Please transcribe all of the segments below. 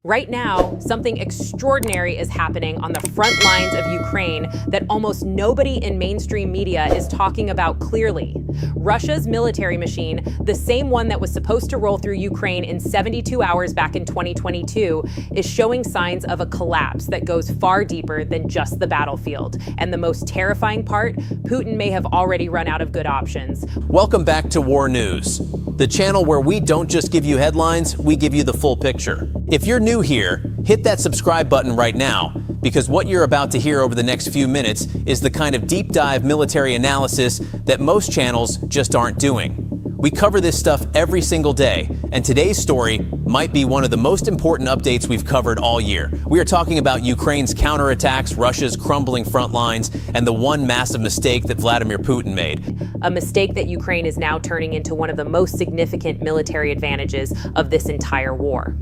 Right now, something extraordinary is happening on the front lines of Ukraine that almost nobody in mainstream media is talking about clearly. Russia's military machine, the same one that was supposed to roll through Ukraine in 72 hours back in 2022, is showing signs of a collapse that goes far deeper than just the battlefield. And the most terrifying part, Putin may have already run out of good options. Welcome back to War News, the channel where we don't just give you headlines, we give you the full picture. If you're new here, hit that subscribe button right now, because what you're about to hear over the next few minutes is the kind of deep dive military analysis that most channels just aren't doing. We cover this stuff every single day, and today's story might be one of the most important updates we've covered all year. We are talking about Ukraine's counterattacks, Russia's crumbling front lines, and the one massive mistake that Vladimir Putin made. A mistake that Ukraine is now turning into one of the most significant military advantages of this entire war.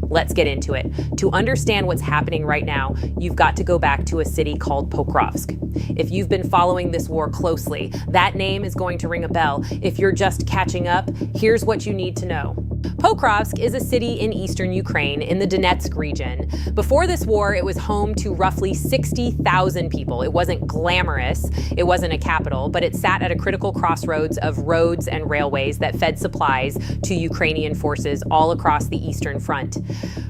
Let's get into it. To understand what's happening right now, you've got to go back to a city called Pokrovsk. If you've been following this war closely, that name is going to ring a bell. If you're just catching up, here's what you need to know. Pokrovsk is a city in eastern Ukraine in the Donetsk region. Before this war, it was home to roughly 60,000 people. It wasn't glamorous, it wasn't a capital, but it sat at a critical crossroads of roads and railways that fed supplies to Ukrainian forces all across the Eastern Front.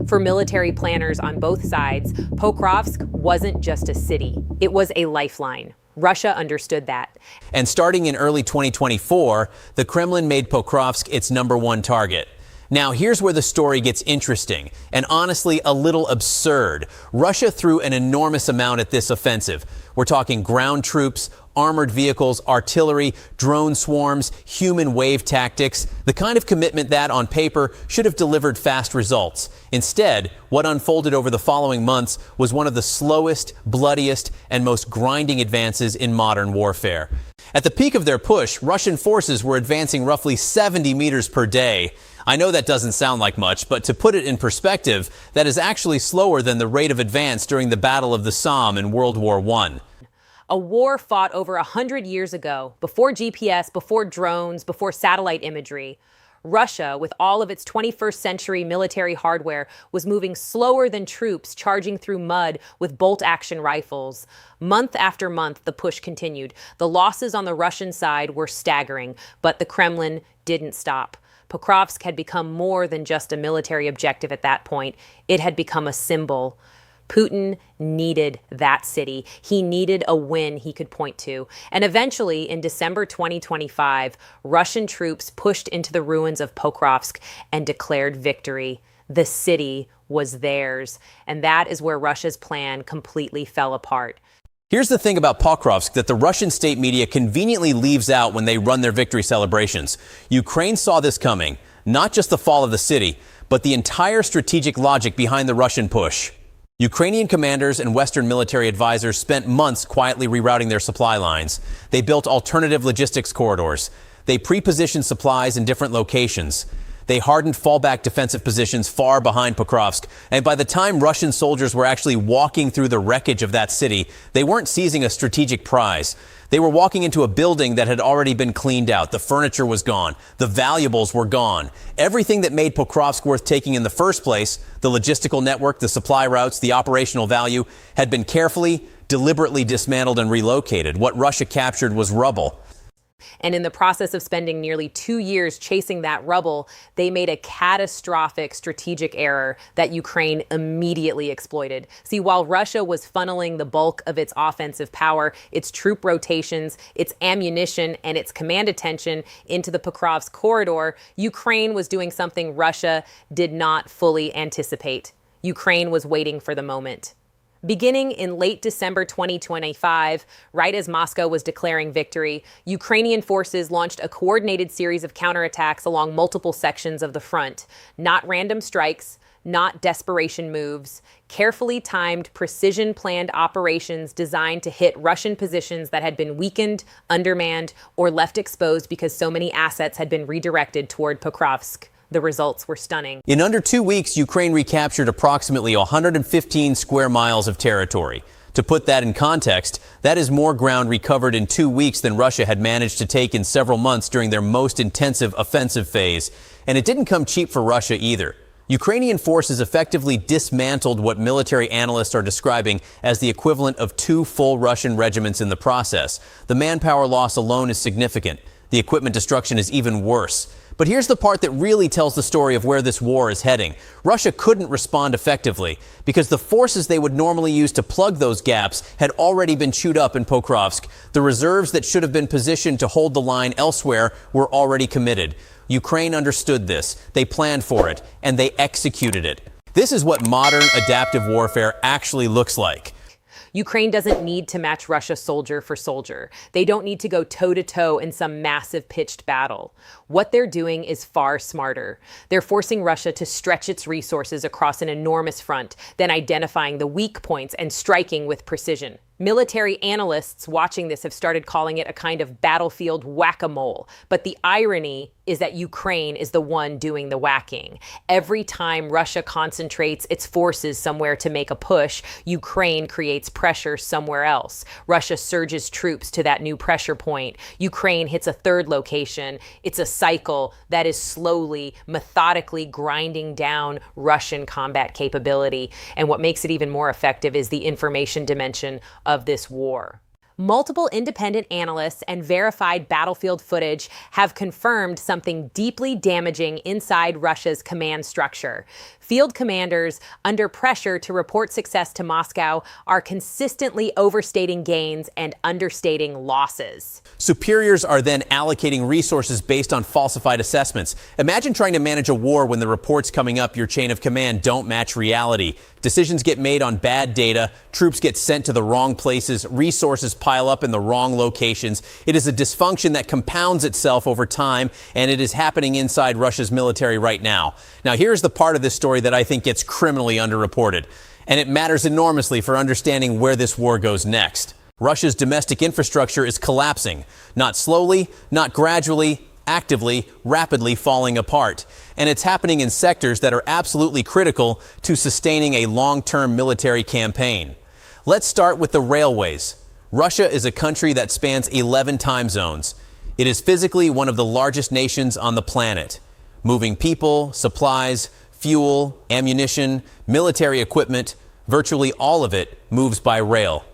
For military planners on both sides, Pokrovsk wasn't just a city, it was a lifeline. Russia understood that. And starting in early 2024, the Kremlin made Pokrovsk its #1 target. Now, here's where the story gets interesting, and honestly a little absurd. Russia threw an enormous amount at this offensive. We're talking ground troops, armored vehicles, artillery, drone swarms, human wave tactics, the kind of commitment that, on paper, should have delivered fast results. Instead, what unfolded over the following months was one of the slowest, bloodiest, and most grinding advances in modern warfare. At the peak of their push, Russian forces were advancing roughly 70 meters per day. I know that doesn't sound like much, but to put it in perspective, that is actually slower than the rate of advance during the Battle of the Somme in World War I. A war fought over 100 years ago, before GPS, before drones, before satellite imagery. Russia, with all of its 21st century military hardware, was moving slower than troops charging through mud with bolt-action rifles. Month after month, the push continued. The losses on the Russian side were staggering, but the Kremlin didn't stop. Pokrovsk had become more than just a military objective at that point. It had become a symbol. Putin needed that city. He needed a win he could point to. And eventually, in December 2025, Russian troops pushed into the ruins of Pokrovsk and declared victory. The city was theirs. And that is where Russia's plan completely fell apart. Here's the thing about Pokrovsk that the Russian state media conveniently leaves out when they run their victory celebrations. Ukraine saw this coming, not just the fall of the city, but the entire strategic logic behind the Russian push. Ukrainian commanders and Western military advisors spent months quietly rerouting their supply lines. They built alternative logistics corridors. They pre-positioned supplies in different locations. They hardened fallback defensive positions far behind Pokrovsk. And by the time Russian soldiers were actually walking through the wreckage of that city, they weren't seizing a strategic prize. They were walking into a building that had already been cleaned out. The furniture was gone. The valuables were gone. Everything that made Pokrovsk worth taking in the first place, the logistical network, the supply routes, the operational value, had been carefully, deliberately dismantled and relocated. What Russia captured was rubble. And in the process of spending nearly 2 years chasing that rubble, they made a catastrophic strategic error that Ukraine immediately exploited. See, while Russia was funneling the bulk of its offensive power, its troop rotations, its ammunition, and its command attention into the Pokrovsk corridor, Ukraine was doing something Russia did not fully anticipate. Ukraine was waiting for the moment. Beginning in late December 2025, right as Moscow was declaring victory, Ukrainian forces launched a coordinated series of counterattacks along multiple sections of the front. Not random strikes, not desperation moves, carefully timed, precision-planned operations designed to hit Russian positions that had been weakened, undermanned, or left exposed because so many assets had been redirected toward Pokrovsk. The results were stunning. In under 2 weeks, Ukraine recaptured approximately 115 square miles of territory. To put that in context, that is more ground recovered in 2 weeks than Russia had managed to take in several months during their most intensive offensive phase. And it didn't come cheap for Russia either. Ukrainian forces effectively dismantled what military analysts are describing as the equivalent of 2 full Russian regiments in the process. The manpower loss alone is significant. The equipment destruction is even worse. But here's the part that really tells the story of where this war is heading. Russia couldn't respond effectively because the forces they would normally use to plug those gaps had already been chewed up in Pokrovsk. The reserves that should have been positioned to hold the line elsewhere were already committed. Ukraine understood this, they planned for it, and they executed it. This is what modern adaptive warfare actually looks like. Ukraine doesn't need to match Russia soldier for soldier. They don't need to go toe-to-toe in some massive pitched battle. What they're doing is far smarter. They're forcing Russia to stretch its resources across an enormous front, then identifying the weak points and striking with precision. Military analysts watching this have started calling it a kind of battlefield whack-a-mole. But the irony is that Ukraine is the one doing the whacking. Every time Russia concentrates its forces somewhere to make a push, Ukraine creates pressure somewhere else. Russia surges troops to that new pressure point. Ukraine hits a third location. It's a cycle that is slowly, methodically grinding down Russian combat capability. And what makes it even more effective is the information dimension of this war. Multiple independent analysts and verified battlefield footage have confirmed something deeply damaging inside Russia's command structure. Field commanders, under pressure to report success to Moscow, are consistently overstating gains and understating losses. Superiors are then allocating resources based on falsified assessments. Imagine trying to manage a war when the reports coming up your chain of command don't match reality. Decisions get made on bad data, troops get sent to the wrong places, resources pile up in the wrong locations. It is a dysfunction that compounds itself over time, and it is happening inside Russia's military right now. Now, here's the part of this story that I think gets criminally underreported, and it matters enormously for understanding where this war goes next. Russia's domestic infrastructure is collapsing, not slowly, not gradually, actively, rapidly falling apart. And it's happening in sectors that are absolutely critical to sustaining a long-term military campaign. Let's start with the railways. Russia is a country that spans 11 time zones. It is physically one of the largest nations on the planet, moving people, supplies, fuel, ammunition, military equipment. Virtually all of it moves by rail.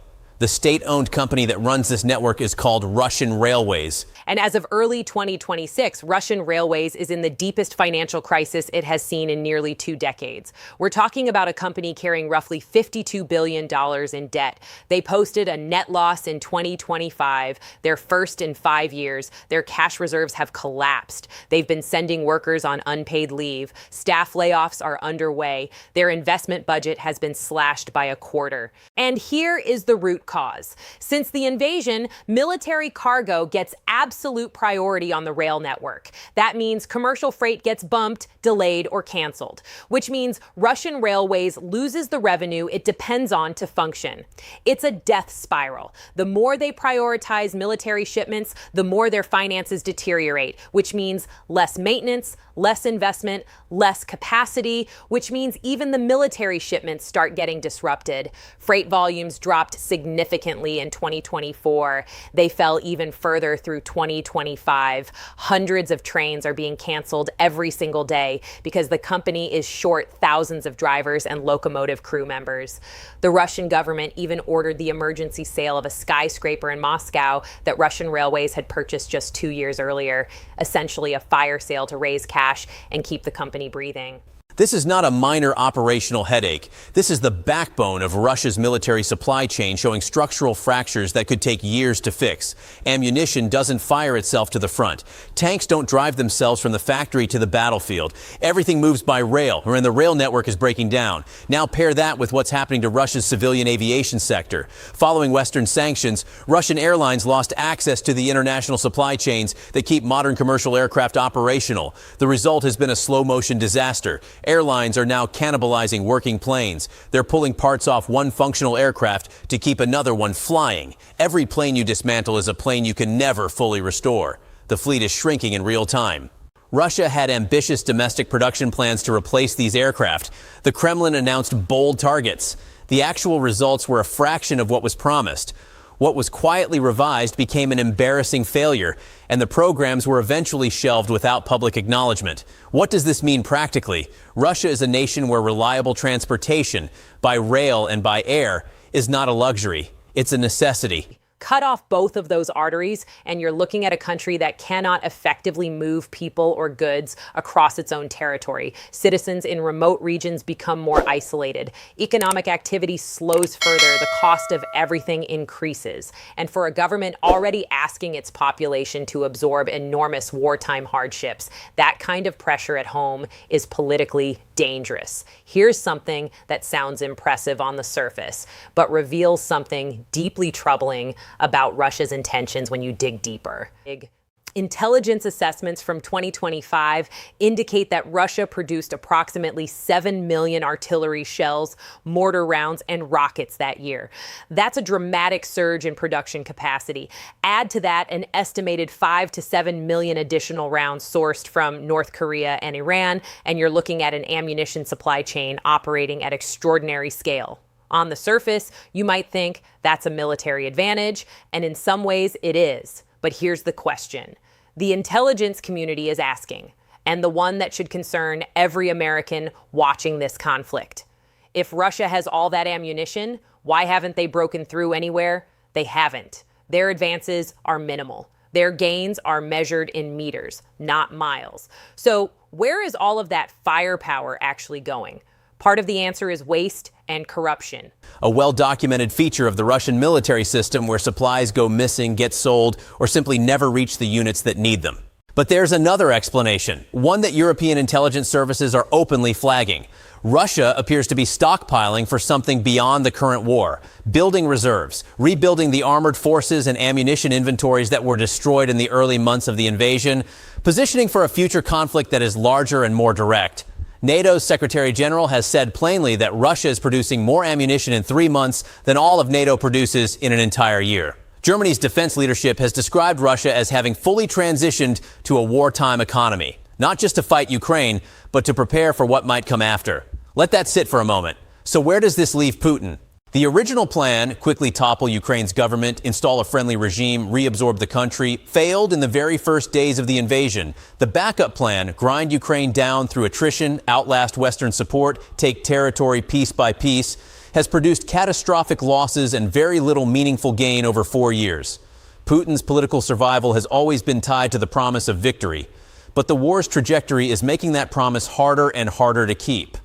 The state-owned company that runs this network is called Russian Railways. And as of early 2026, Russian Railways is in the deepest financial crisis it has seen in nearly 2 decades. We're talking about a company carrying roughly $52 billion in debt. They posted a net loss in 2025, their first in 5 years. Their cash reserves have collapsed. They've been sending workers on unpaid leave. Staff layoffs are underway. Their investment budget has been slashed by a quarter. And here is the root cause. Since the invasion, military cargo gets absolute priority on the rail network. That means commercial freight gets bumped, delayed, or canceled, which means Russian Railways loses the revenue it depends on to function. It's a death spiral. The more they prioritize military shipments, the more their finances deteriorate, which means less maintenance, less investment, less capacity, which means even the military shipments start getting disrupted. Freight volumes dropped significantly in 2024. They fell even further through 2025. Hundreds of trains are being canceled every single day because the company is short thousands of drivers and locomotive crew members. The Russian government even ordered the emergency sale of a skyscraper in Moscow that Russian Railways had purchased just 2 years earlier, essentially a fire sale to raise cash and keep the company breathing. This is not a minor operational headache. This is the backbone of Russia's military supply chain, showing structural fractures that could take years to fix. Ammunition doesn't fire itself to the front. Tanks don't drive themselves from the factory to the battlefield. Everything moves by rail, and the rail network is breaking down. Now pair that with what's happening to Russia's civilian aviation sector. Following Western sanctions, Russian airlines lost access to the international supply chains that keep modern commercial aircraft operational. The result has been a slow-motion disaster. Airlines are now cannibalizing working planes. They're pulling parts off one functional aircraft to keep another one flying. Every plane you dismantle is a plane you can never fully restore. The fleet is shrinking in real time. Russia had ambitious domestic production plans to replace these aircraft. The Kremlin announced bold targets. The actual results were a fraction of what was promised. What was quietly revised became an embarrassing failure, and the programs were eventually shelved without public acknowledgement. What does this mean practically? Russia is a nation where reliable transportation, by rail and by air, is not a luxury. It's a necessity. Cut off both of those arteries, and you're looking at a country that cannot effectively move people or goods across its own territory. Citizens in remote regions become more isolated. Economic activity slows further. The cost of everything increases. And for a government already asking its population to absorb enormous wartime hardships, that kind of pressure at home is politically dangerous. Here's something that sounds impressive on the surface, but reveals something deeply troubling about Russia's intentions when you dig deeper. Intelligence assessments from 2025 indicate that Russia produced approximately 7 million artillery shells, mortar rounds, and rockets that year. That's a dramatic surge in production capacity. Add to that an estimated 5 to 7 million additional rounds sourced from North Korea and Iran, and you're looking at an ammunition supply chain operating at extraordinary scale. On the surface, you might think that's a military advantage, and in some ways it is. But here's the question. The intelligence community is asking, and the one that should concern every American watching this conflict. If Russia has all that ammunition, why haven't they broken through anywhere? They haven't. Their advances are minimal. Their gains are measured in meters, not miles. So where is all of that firepower actually going? Part of the answer is waste and corruption. A well-documented feature of the Russian military system where supplies go missing, get sold, or simply never reach the units that need them. But there's another explanation, one that European intelligence services are openly flagging. Russia appears to be stockpiling for something beyond the current war, building reserves, rebuilding the armored forces and ammunition inventories that were destroyed in the early months of the invasion, positioning for a future conflict that is larger and more direct. NATO's Secretary General has said plainly that Russia is producing more ammunition in 3 months than all of NATO produces in an entire year. Germany's defense leadership has described Russia as having fully transitioned to a wartime economy, not just to fight Ukraine, but to prepare for what might come after. Let that sit for a moment. So where does this leave Putin? The original plan, quickly topple Ukraine's government, install a friendly regime, reabsorb the country, failed in the very first days of the invasion. The backup plan, grind Ukraine down through attrition, outlast Western support, take territory piece by piece, has produced catastrophic losses and very little meaningful gain over 4 years. Putin's political survival has always been tied to the promise of victory. But the war's trajectory is making that promise harder and harder to keep.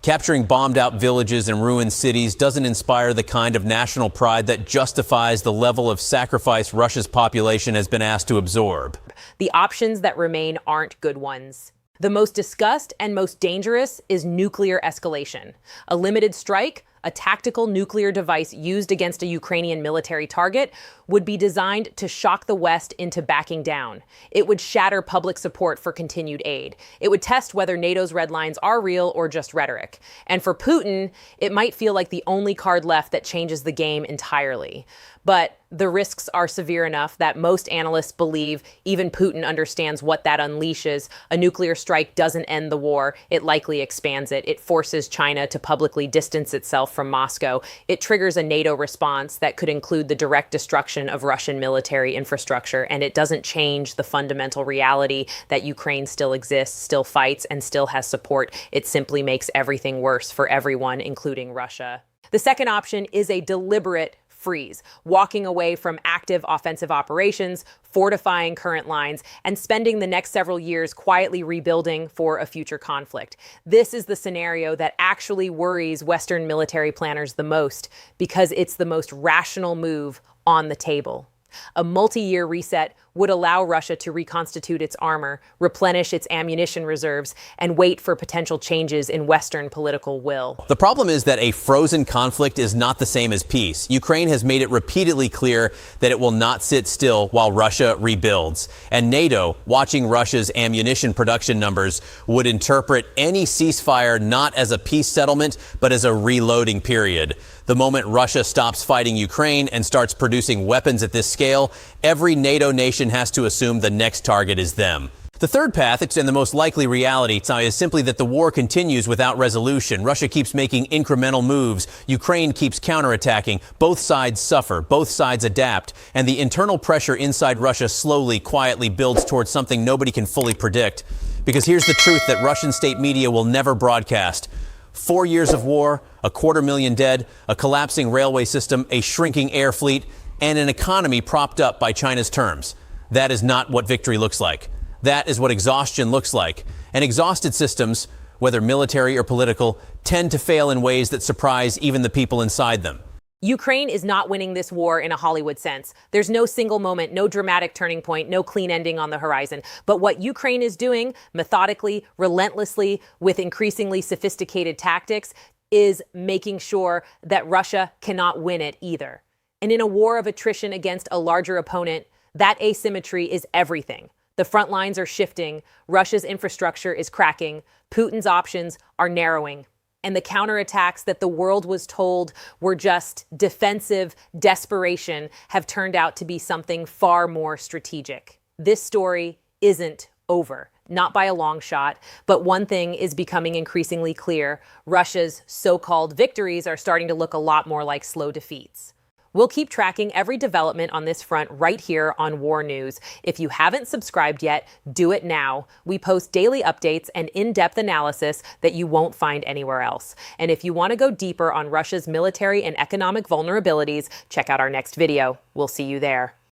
Capturing bombed-out villages and ruined cities doesn't inspire the kind of national pride that justifies the level of sacrifice Russia's population has been asked to absorb. The options that remain aren't good ones. The most discussed and most dangerous is nuclear escalation. A limited strike, a tactical nuclear device used against a Ukrainian military target, would be designed to shock the West into backing down. It would shatter public support for continued aid. It would test whether NATO's red lines are real or just rhetoric. And for Putin, it might feel like the only card left that changes the game entirely. But the risks are severe enough that most analysts believe even Putin understands what that unleashes. A nuclear strike doesn't end the war. It likely expands it. It forces China to publicly distance itself from Moscow. It triggers a NATO response that could include the direct destruction of Russian military infrastructure. And it doesn't change the fundamental reality that Ukraine still exists, still fights, and still has support. It simply makes everything worse for everyone, including Russia. The second option is a deliberate freeze, walking away from active offensive operations, fortifying current lines, and spending the next several years quietly rebuilding for a future conflict. This is the scenario that actually worries Western military planners the most because it's the most rational move on the table. A multi-year reset would allow Russia to reconstitute its armor, replenish its ammunition reserves, and wait for potential changes in Western political will. The problem is that a frozen conflict is not the same as peace. Ukraine has made it repeatedly clear that it will not sit still while Russia rebuilds. And NATO, watching Russia's ammunition production numbers, would interpret any ceasefire not as a peace settlement, but as a reloading period. The moment Russia stops fighting Ukraine and starts producing weapons at this scale, every NATO nation has to assume the next target is them. The third path, and the most likely reality, is simply that the war continues without resolution. Russia keeps making incremental moves. Ukraine keeps counterattacking. Both sides suffer. Both sides adapt. And the internal pressure inside Russia slowly, quietly builds towards something nobody can fully predict. Because here's the truth that Russian state media will never broadcast. 4 years of war, 250,000 dead, a collapsing railway system, a shrinking air fleet, and an economy propped up by China's terms. That is not what victory looks like. That is what exhaustion looks like. And exhausted systems, whether military or political, tend to fail in ways that surprise even the people inside them. Ukraine is not winning this war in a Hollywood sense. There's no single moment, no dramatic turning point, no clean ending on the horizon. But what Ukraine is doing, methodically, relentlessly, with increasingly sophisticated tactics, is making sure that Russia cannot win it either. And in a war of attrition against a larger opponent, that asymmetry is everything. The front lines are shifting, Russia's infrastructure is cracking, Putin's options are narrowing, and the counterattacks that the world was told were just defensive desperation have turned out to be something far more strategic. This story isn't over, not by a long shot, but one thing is becoming increasingly clear. Russia's so-called victories are starting to look a lot more like slow defeats. We'll keep tracking every development on this front right here on War News. If you haven't subscribed yet, do it now. We post daily updates and in-depth analysis that you won't find anywhere else. And if you want to go deeper on Russia's military and economic vulnerabilities, check out our next video. We'll see you there.